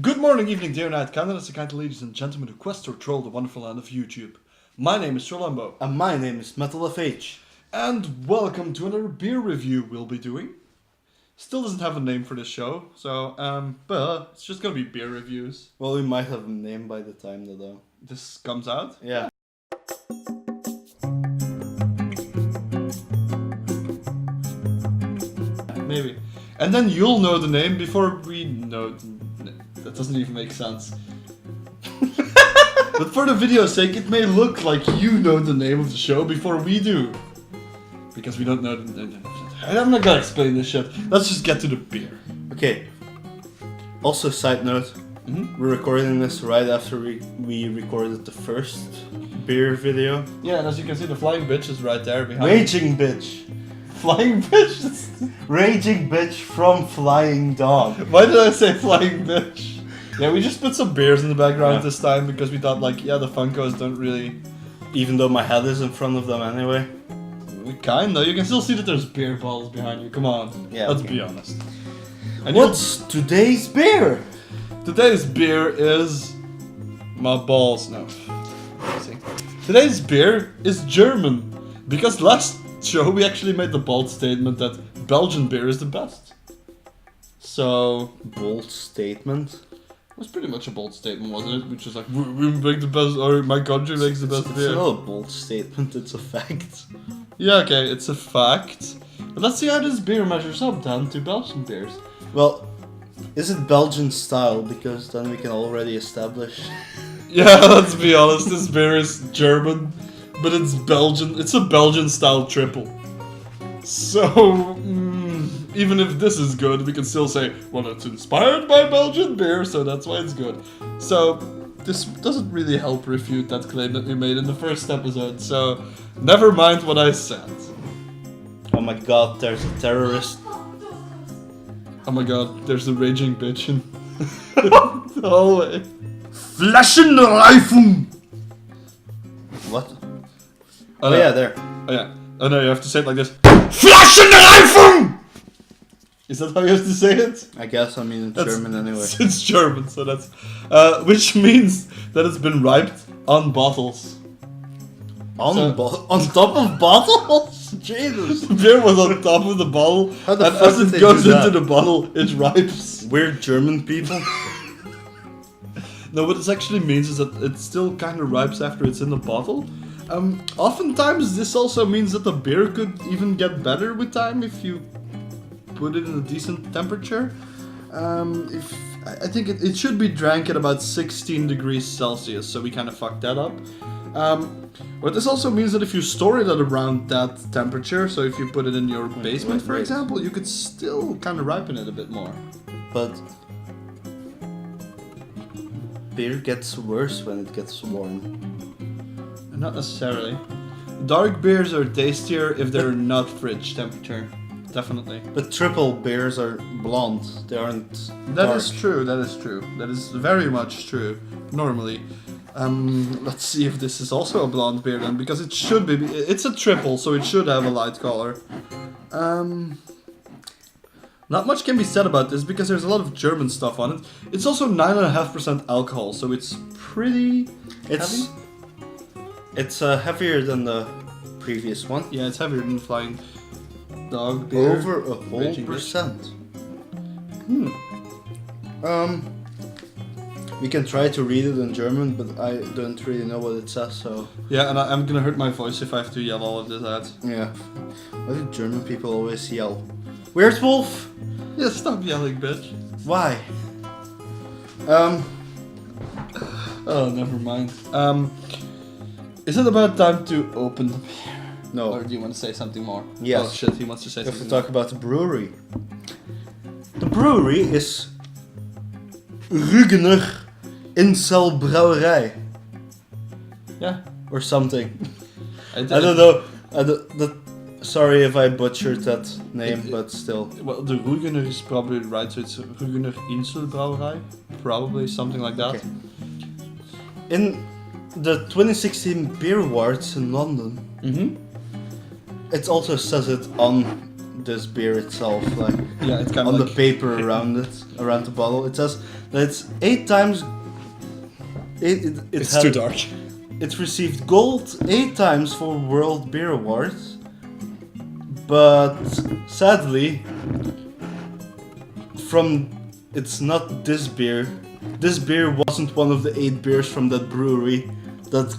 Good morning, evening, day or night, candidates and kind ladies and gentlemen who quest or troll the wonderful land of YouTube. My name is Trolambo. And my name is Metal FH. And welcome to another beer review we'll be doing. Still doesn't have a name for this show, so, but it's just gonna be beer reviews. Well, we might have a name by the time that This comes out. Yeah. Maybe. And then you'll know the name before we know. That doesn't even make sense. But for the video's sake, it may look like you know the name of the show before we do. Because we don't know the... I'm not gonna explain this shit. Let's just get to the beer. Okay. Also, side note, we're recording this right after we recorded the first beer video. Yeah, and as you can see, the flying bitch is right there behind. Raging bitch. Flying bitch? Raging bitch from Flying Dog. Why did I say flying bitch? Yeah, we just put some beers in the background this time because we thought, like, yeah, the Funkos don't really... Even though my head is in front of them anyway. Kinda. You can still see that there's beer bottles behind you. Come on. Yeah, Let's be honest. And what's today's beer? Today's beer is... my balls. No. See. Today's beer is German. Because last show we actually made the bold statement that Belgian beer is the best. So... Bold statement? It was pretty much a bold statement, wasn't it? Which was like, we make the best, or my country makes the best beer. It's not a bold statement, it's a fact. Yeah, okay, it's a fact. But let's see how this beer measures up then to Belgian beers. Well, is it Belgian style? Because then we can already establish. Yeah, let's be honest, this beer is German, but it's Belgian. It's a Belgian style triple. So, even if this is good, we can still say, well, it's inspired by Belgian beer, so that's why it's good. So, this doesn't really help refute that claim that we made in the first episode, so never mind what I said. Oh my god, there's a terrorist. Oh my god, there's a raging bitch in the hallway. Flaschenreifen! What? Oh, yeah, there. Oh yeah. Oh no, you have to say it like this. Flaschenreifen! Is that how you have to say it? I guess, I mean, it's German anyway. It's German, so that's... which means that it's been ripened on bottles. On top of bottles? Jesus. Beer was on top of the bottle, How the and fuck as did it they goes do that? into the bottle, it ripes. Weird German people. No, what this actually means is that it still kind of ripes after it's in the bottle. Oftentimes, this also means that the beer could even get better with time if you put it in a decent temperature. I think it should be drank at about 16 degrees Celsius, so we kind of fucked that up. But this also means that if you store it at around that temperature, so if you put it in your basement, for example, you could still kind of ripen it a bit more. But beer gets worse when it gets warm. Not necessarily. Dark beers are tastier if they're not fridge temperature. Definitely. But triple beers are blonde. They aren't That dark. is true, that is true. That is very much true, normally. Let's see if this is also a blonde beer then, because it should be. It's a triple, so it should have a light color. Not much can be said about this because there's a lot of German stuff on it. It's also 9.5% alcohol, so it's pretty heavy. It's heavier than the previous one. Yeah, it's heavier than Flying Dog beer. Over a whole Raging percent. We can try to read it in German, but I don't really know what it says, so... Yeah, and I'm gonna hurt my voice if I have to yell all of this out. Yeah. Why do German people always yell? Weird wolf? Yeah, stop yelling, bitch. Why? Oh, never mind. Is it about time to open the beer? No. Or do you want to say something more? Yes. Oh shit, he wants to say We have to something talk about the brewery. The brewery is Rügener Insel-brauerei. Yeah. Or something. I don't know. Sorry if I butchered that name, but still. Well, the Rügener is probably right, so it's Rügener Insel-brauerei. Probably something like that. Okay. In the 2016 Beer Awards in London, it also says it on this beer itself, like yeah, it's kind on of the paper around it, around the bottle. It says That's 8 times. It's too dark. It's received gold 8 times for World Beer Awards, but sadly, it's not this beer. This beer wasn't one of the 8 beers from that brewery that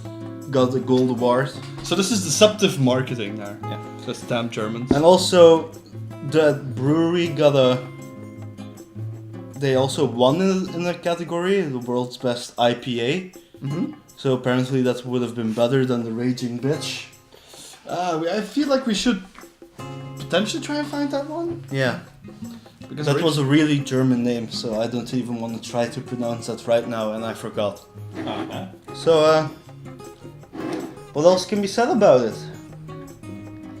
got the gold award. So this is deceptive marketing there. Yeah. Just damn Germans. And also, that brewery they also won in a category, the world's best IPA. Mm-hmm. So apparently that would have been better than the Raging Bitch. I feel like we should potentially try and find that one. Yeah. Because That was a really German name, so I don't even want to try to pronounce that right now, and I forgot. Okay. So, what else can be said about it?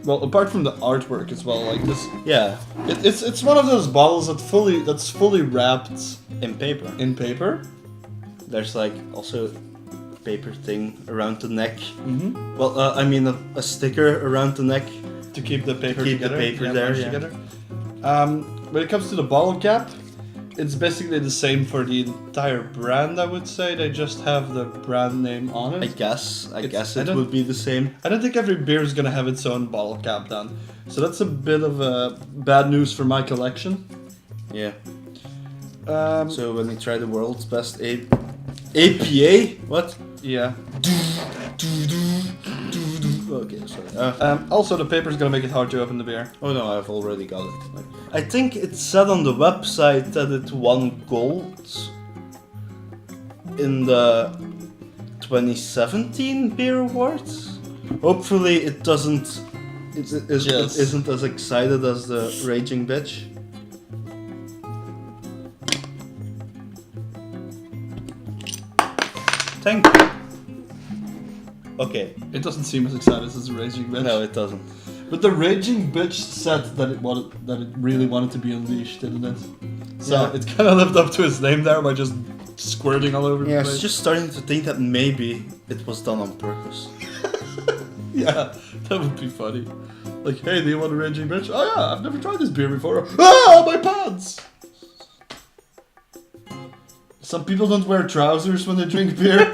Well, apart from the artwork as well, like this, Yeah, it's one of those bottles that's fully wrapped in paper. in paper. There's like also a paper thing around the neck. Mm-hmm. Well, I mean a sticker around the neck. To keep the paper keep the together. paper there, merged yeah. together. When it comes to the bottle cap, it's basically the same for the entire brand, I would say. They just have the brand name on I it. guess I it don't- would be the same. I don't think every beer is gonna have its own bottle cap done. So that's a bit of bad news for my collection. Yeah. So So when we try the world's best APA, what? yeah. Okay, sorry. Also, the paper's gonna make it hard to open the beer. Oh no, I've already got it. I think it said on the website that it won gold in the 2017 Beer Awards. Hopefully it doesn't. It Yes. isn't as excited as the Raging Bitch. Thank you. Okay. It doesn't seem as excited as the Raging Bitch. No, it doesn't. But the Raging Bitch said that it really wanted to be unleashed, didn't it? So Yeah. it kind of lived up to its name there by just squirting all over Yeah, I the was place. just starting to think that maybe it was done on purpose. Yeah, that would be funny. Like, hey, do you want a Raging Bitch? Oh yeah, I've never tried this beer before. Ah, my pants! Some people don't wear trousers when they drink beer.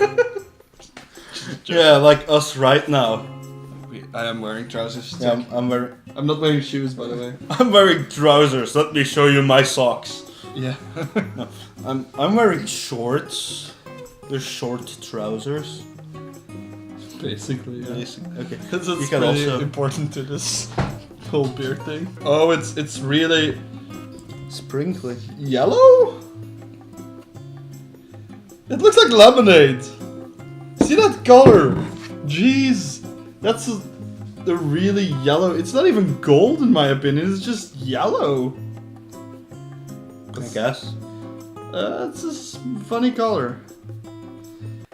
Yeah, like us right now. I am wearing trousers. Yeah, I'm not wearing shoes, by the way. I'm wearing trousers. Let me show you my socks. Yeah. I'm wearing shorts. They're short trousers. Basically, yeah. Okay. It's You can pretty also important to this whole beer thing. Oh, it's really sprinkly. yellow? It looks like lemonade. See that color? Jeez. That's a really yellow. It's not even gold in my opinion. It's just yellow. I guess. It's a funny color.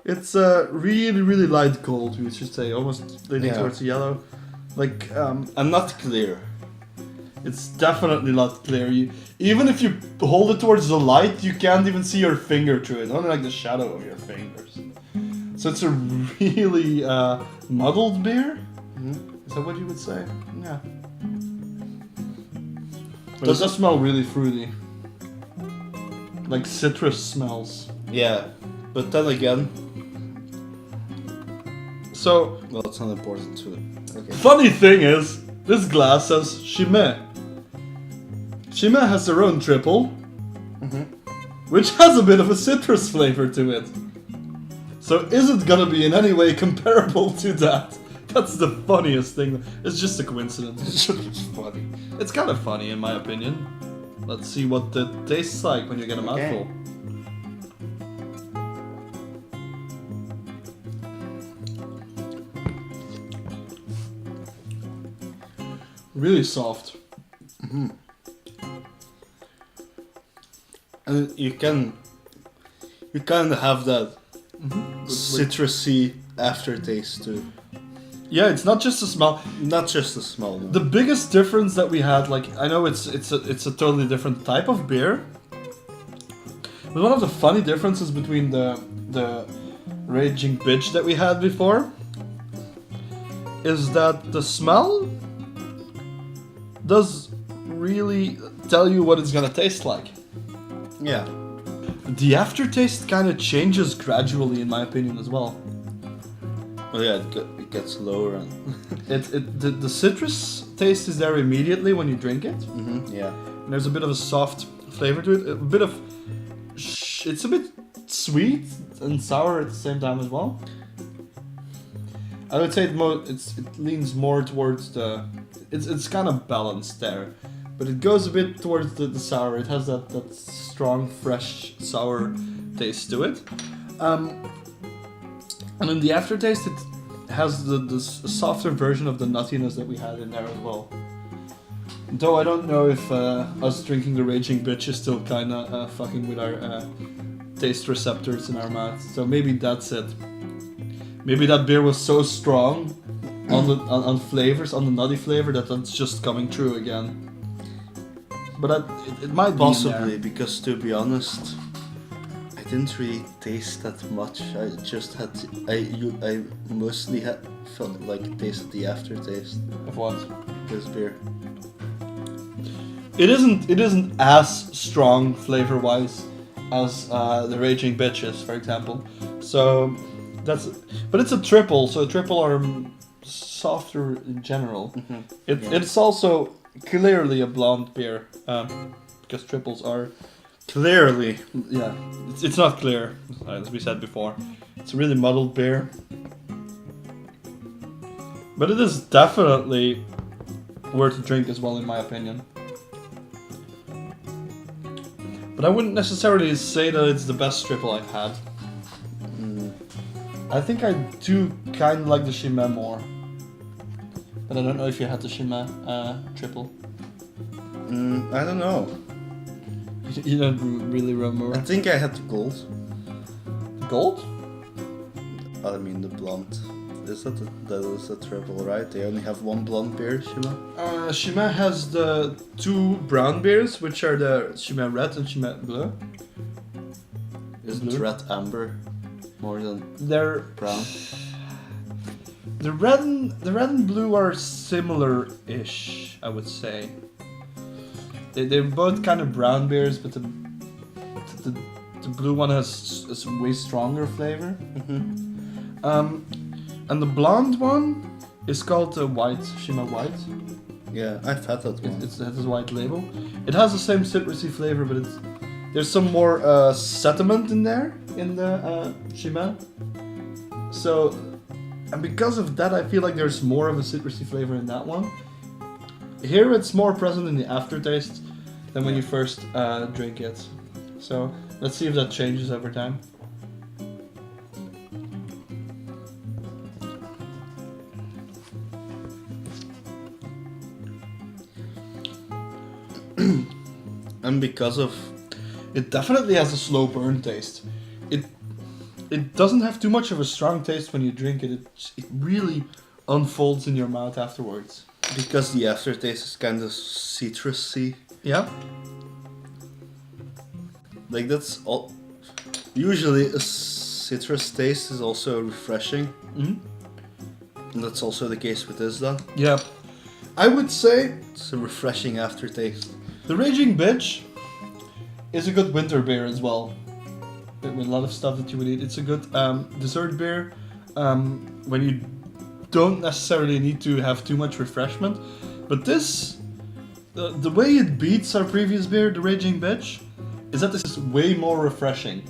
It's really, really light gold, we should say. Almost leaning Yeah. towards yellow. Like, And not clear. it's definitely not clear. Even if you hold it towards the light, you can't even see your finger through it. Only like the shadow of your fingers. So it's a really muddled beer? Is that what you would say? Yeah. But it does smell really fruity. Like citrus smells. Yeah, but then again, So, well, it's not important to it. Okay. funny thing is, this glass says Chimay. Chimay has their own triple, which has a bit of a citrus flavor to it. So is it gonna be in any way comparable to that? That's the funniest thing. It's just a coincidence. It's just funny. It's kind of funny in my opinion. Let's see what it tastes like when you get a mouthful. Really soft. And you kind of have that citrusy aftertaste too. Yeah, it's not just the smell. Not just the smell. No. The biggest difference that we had, like, I know it's a totally different type of beer, but one of the funny differences between the Raging Bitch that we had before is that the smell does really tell you what it's gonna taste like. Yeah. The aftertaste kind of changes gradually, in my opinion, as well. Oh yeah, it gets lower and. The citrus taste is there immediately when you drink it. Yeah. And there's a bit of a soft flavor to it. A bit of. It's a bit sweet and sour at the same time as well. I would say it leans more towards the. It's kind of balanced there, but it goes a bit towards the sour. It has that strong, fresh, sour taste to it. And in the aftertaste, it has the softer version of the nuttiness that we had in there as well. Though I don't know if us drinking the Raging Bitch is still kind of fucking with our taste receptors in our mouth. So maybe that's it. Maybe that beer was so strong on flavors, on the nutty flavor, that's just coming through again. But it might possibly, because to be honest, I didn't really taste that much. I just had I mostly felt like tasted the aftertaste of what? This beer. It isn't as strong flavor wise as the Raging Bitches, for example. So but it's a triple, so a triple are softer in general. It's also clearly a blonde beer, because triples are clearly. Yeah, it's not clear, as we said before. It's a really muddled beer, but it is definitely worth a drink as well, in my opinion. But I wouldn't necessarily say that it's the best triple I've had. I think I do kind of like the Chimay more. But I don't know if you had the Chimay triple. I don't know. You don't really remember? I think I had the gold. Gold? I mean the blonde. That is a triple, right? They only have one blonde beer, Chimay? Chimay has the two brown beers, which are the Chimay Red and Chimay Bleu. Isn't red amber more than they're brown? The red and blue are similar-ish, I would say. They're both kind of brown beers, but the blue one has a way stronger flavor. And the blonde one is called the white, Chimay White. Yeah, I've had that one. It has a white label. It has the same citrusy flavor, but there's some more sediment in there in the Chimay. So, and because of that, I feel like there's more of a citrusy flavor in that one. Here, it's more present in the aftertaste than when you first drink it. So, let's see if that changes over time. And because of... It definitely has a slow burn taste. It doesn't have too much of a strong taste when you drink it. It really unfolds in your mouth afterwards. Because the aftertaste is kind of citrusy. Yeah. Like that's all. Usually a citrus taste is also refreshing. And that's also the case with this though. Yeah. I would say it's a refreshing aftertaste. The Raging Bitch is a good winter beer as well. With a lot of stuff that you would eat. It's a good dessert beer when you don't necessarily need to have too much refreshment. But this, the way it beats our previous beer, the Raging Bitch, is that this is way more refreshing.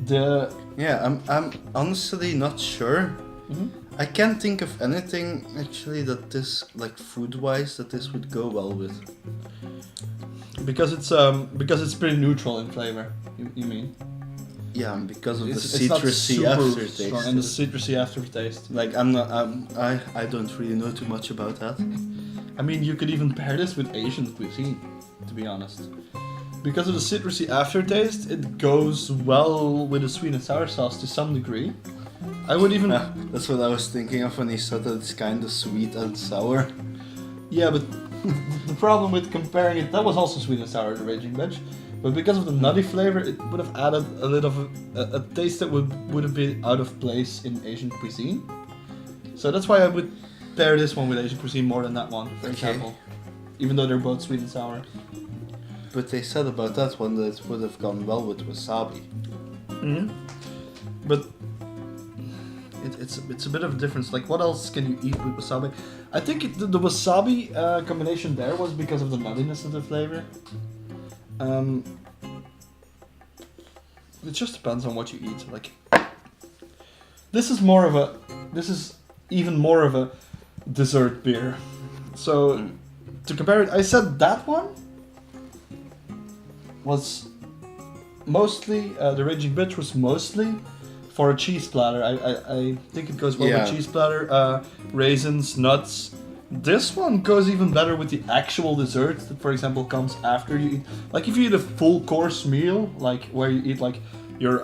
I'm honestly not sure. I can't think of anything actually that this, like food-wise, that this would go well with. Because it's pretty neutral in flavor. You mean? Yeah, because of the it's citrusy aftertaste. Strong, and the citrusy aftertaste. Like I don't really know too much about that. I mean, you could even pair this with Asian cuisine, to be honest. Because of the citrusy aftertaste, it goes well with the sweet and sour sauce to some degree. I would even... that's what I was thinking of when he said that it's kind of sweet and sour. Yeah, but the problem with comparing it, that was also sweet and sour, the Raging Bitch. But because of the nutty flavor, it would have added a little of a taste that would have been out of place in Asian cuisine. So that's why I would pair this one with Asian cuisine more than that one, for example. Even though they're both sweet and sour. But they said about that one that it would have gone well with wasabi. Mm-hmm. But it's a bit of a difference. Like, what else can you eat with wasabi? I think the wasabi combination there was because of the nuttiness of the flavor. It just depends on what you eat. Like, this is even more of a dessert beer. So to compare it, I said that one was mostly the Raging Bitch was mostly for a cheese platter. I think it goes well with cheese platter, raisins, nuts. This one goes even better with the actual dessert that, for example, comes after you eat. Like, if you eat a full course meal, like where you eat like your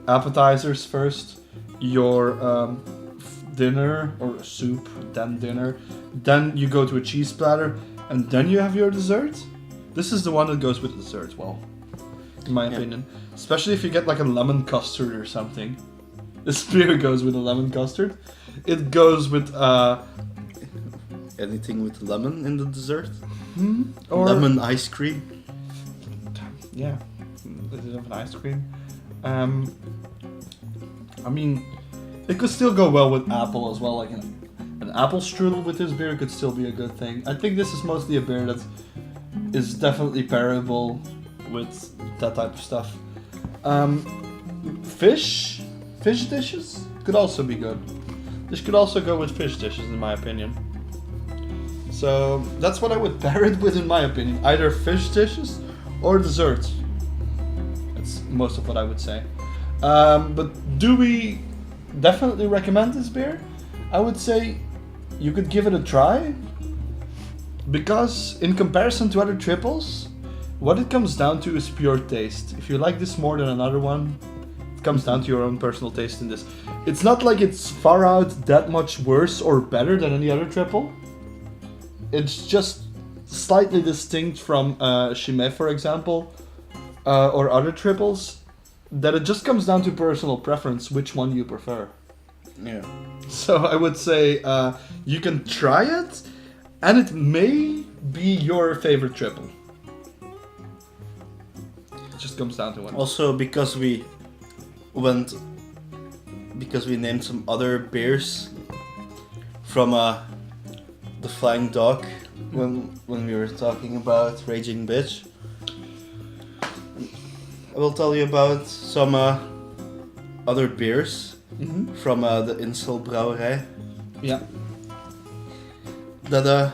appetizers first, your dinner or soup, then dinner, then you go to a cheese platter, and then you have your dessert. This is the one that goes with the dessert well, in my opinion. Especially if you get like a lemon custard or something. This beer goes with a lemon custard. It goes with anything with lemon in the dessert? Or lemon ice cream? Yeah. Does it have an ice cream? I mean, it could still go well with apple as well. Like an apple strudel with this beer could still be a good thing. I think this is mostly a beer that is definitely pairable with that type of stuff. Fish dishes could also be good. This could also go with fish dishes, in my opinion. So that's what I would pair it with, in my opinion. Either fish dishes or dessert. That's most of what I would say. But do we definitely recommend this beer? I would say you could give it a try. Because in comparison to other triples, what it comes down to is pure taste. If you like this more than another one, it comes down to your own personal taste in this. It's not like it's far out that much worse or better than any other triple. It's just slightly distinct from Chimay, for example, or other triples, that it just comes down to personal preference, which one you prefer. Yeah. So I would say you can try it, and it may be your favorite triple. It just comes down to one. Also, because we named some other beers from the Flying Dog when we were talking about Raging Bitch. I will tell you about some other beers from the Insel-brauerei. Yeah. That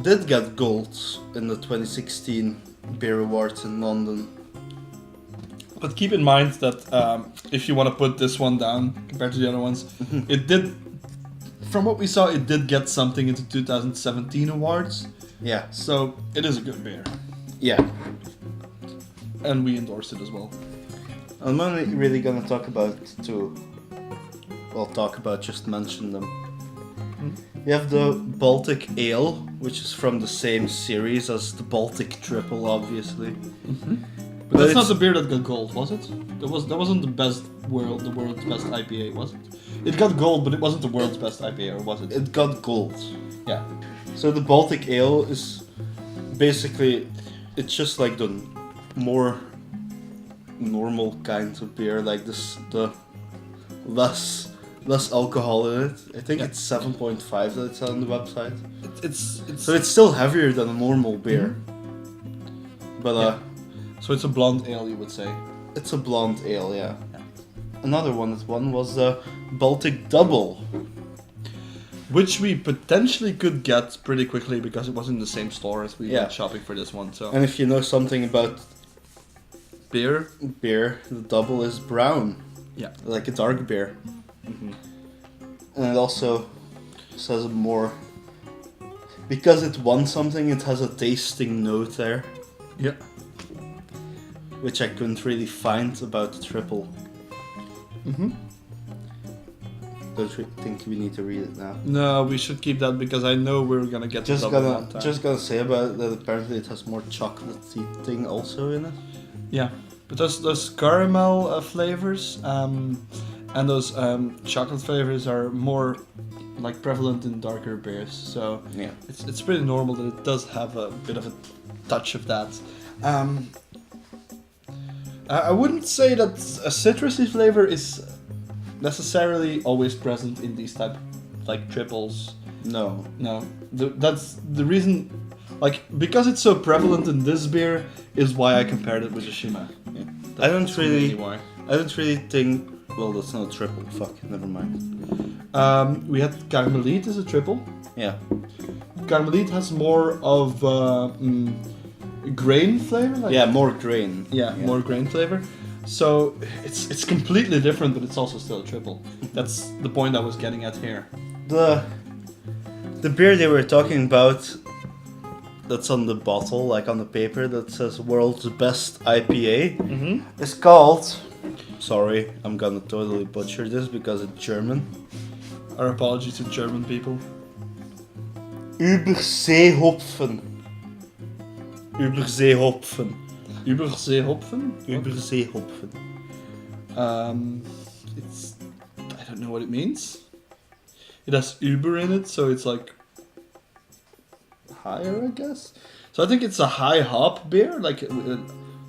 did get gold in the 2016 Beer Awards in London. But keep in mind that if you want to put this one down compared to the other ones, it did, from what we saw, it did get something into 2017 awards. Yeah. So it is a good beer. Yeah. And we endorse it as well. I'm only really gonna talk about just mention them. You have the Baltic Ale, which is from the same series as the Baltic Tripel, obviously. But that's not the beer that got gold, was it? That wasn't the world's best IPA, was it? It got gold, but it wasn't the world's best IPA, or was it? It got gold. Yeah. So the Baltic Ale is basically, it's just like the more normal kinds of beer, like this, the less alcohol in it. I think it's 7.5 that it's on the website. So it's still heavier than a normal beer. But so it's a blonde ale, you would say. It's a blonde ale, yeah. Another one that won was the Baltic Double, which we potentially could get pretty quickly because it was in the same store as we went shopping for this one. So. And if you know something about beer, the double is brown. Yeah. Like a dark beer. And it also says more, because it won something, it has a tasting note there. Yeah. Which I couldn't really find about the triple. Don't you think we need to read it now? No, we should keep that because I know we're gonna get just the double one time. Just gonna say about it that apparently it has more chocolatey thing also in it. Yeah, but those caramel flavors and those chocolate flavors are more like prevalent in darker beers. So yeah, it's pretty normal that it does have a bit of a touch of that. I wouldn't say that a citrusy flavor is necessarily always present in these type like triples. No. No, that's the reason. Like because it's so prevalent in this beer is why I compared it with the Shima. Yeah. I don't really think. Well, that's not a triple. Fuck, never mind. We had Carmelite as a triple. Yeah. Carmelite has more of grain flavor. Like, Yeah, more grain. Yeah, more grain flavor. So it's completely different, but it's also still a triple. That's the point I was getting at here. The beer they were talking about, that's on the bottle, like on the paper, that says "World's Best IPA," is called. Sorry, I'm gonna totally butcher this because it's German. Our apologies to German people. Überseehopfen. Überseehopfen. Überseehopfen? Überseehopfen. It's I don't know what it means. It has Uber in it, so it's like higher, I guess. So I think it's a high hop beer. Like,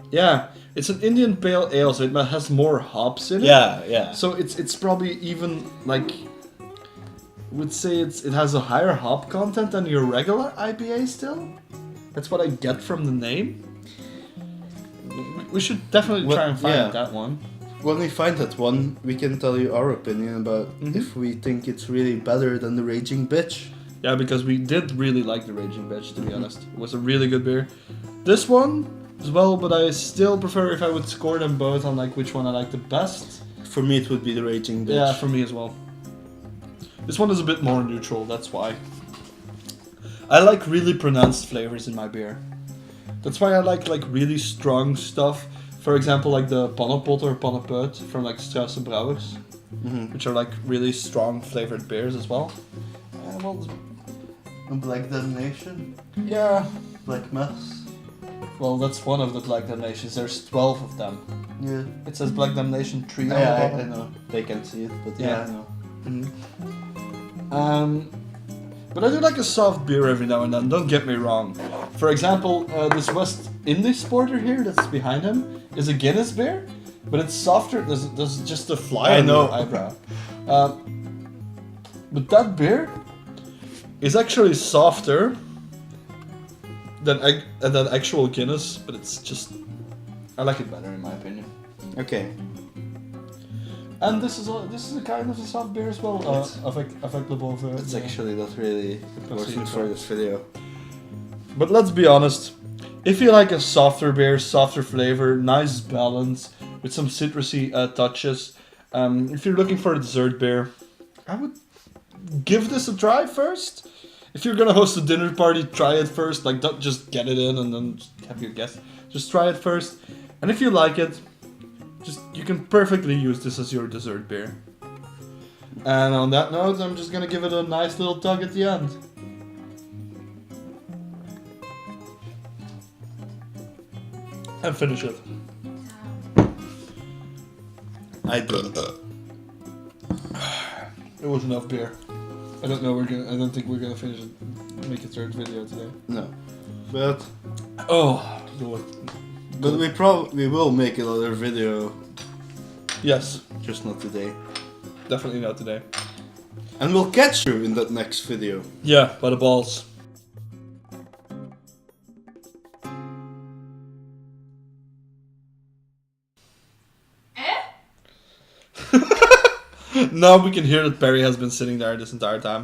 yeah, it's an Indian pale ale, so it has more hops in it. Yeah. So it's probably even like I would say it has a higher hop content than your regular IPA still. That's what I get from the name. We should definitely try and find that one. When we find that one, we can tell you our opinion about if we think it's really better than the Raging Bitch. Yeah, because we did really like the Raging Bitch, to be honest. It was a really good beer. This one as well, but I still prefer if I would score them both on like which one I like the best. For me, it would be the Raging Bitch. Yeah, for me as well. This one is a bit more neutral, that's why. I like really pronounced flavors in my beer. That's why I like really strong stuff. For example, like the Pannepot or Pannepeut from like Strauss Brouwers, which are like really strong flavored beers as well. Black Damnation. Yeah. Black Mass. Well, that's one of the Black Damnations. There's 12 of them. Yeah. It says Black Damnation 3 on the Yeah, bottom. I know. They can't see it, but yeah, I know. But I do like a soft beer every now and then, don't get me wrong. For example, this West Indies porter here that's behind him is a Guinness beer, but it's softer. There's just a fly on your eyebrow. But that beer is actually softer than actual Guinness, but it's just... I like it better in my opinion. Okay. And this is a kind of a soft beer as well. Avec le bon vin. It's actually not really important for this video. But let's be honest. If you like a softer beer, softer flavor, nice balance with some citrusy touches, if you're looking for a dessert beer, I would give this a try first. If you're gonna host a dinner party, try it first. Like, don't just get it in and then have your guests. Just try it first. And if you like it, you can perfectly use this as your dessert beer. And on that note, I'm just gonna give it a nice little tug at the end. And finish it. I don't. It was enough beer. I don't think we're gonna finish it. Make a third video today. No. But we will make another video. Yes. Just not today. Definitely not today. And we'll catch you in that next video. Yeah, by the balls. Now we can hear that Perry has been sitting there this entire time.